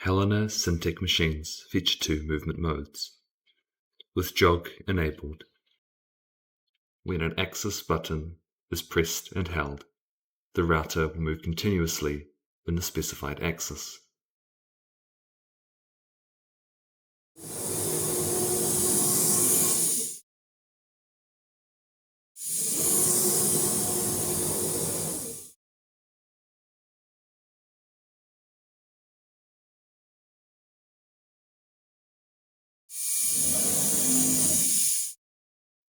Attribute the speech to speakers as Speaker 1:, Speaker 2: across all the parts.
Speaker 1: Heliner Syntec machines feature two movement modes. With jog enabled, when an axis button is pressed and held, the router will move continuously in the specified axis.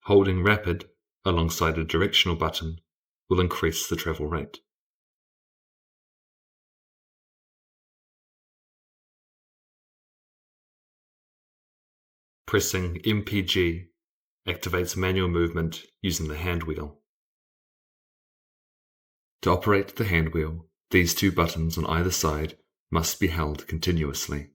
Speaker 1: Holding rapid alongside a directional button will increase the travel rate. Pressing MPG activates manual movement using the hand wheel. To operate the hand wheel, these two buttons on either side must be held continuously.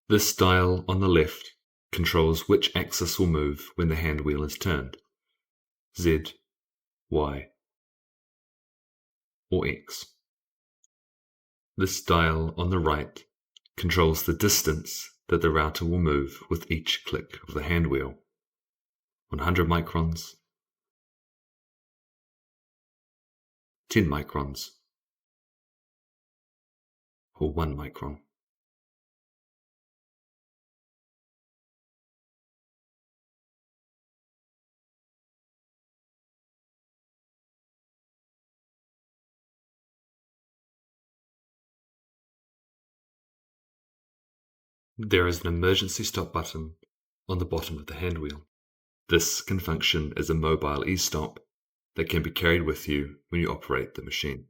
Speaker 1: This dial on the left controls which axis will move when the hand wheel is turned: Z, Y, or X. This dial on the right controls the distance that the router will move with each click of the hand wheel: 100 microns, 10 microns, or 1 micron. There is an emergency stop button on the bottom of the hand wheel. This can function as a mobile e-stop that can be carried with you when you operate the machine.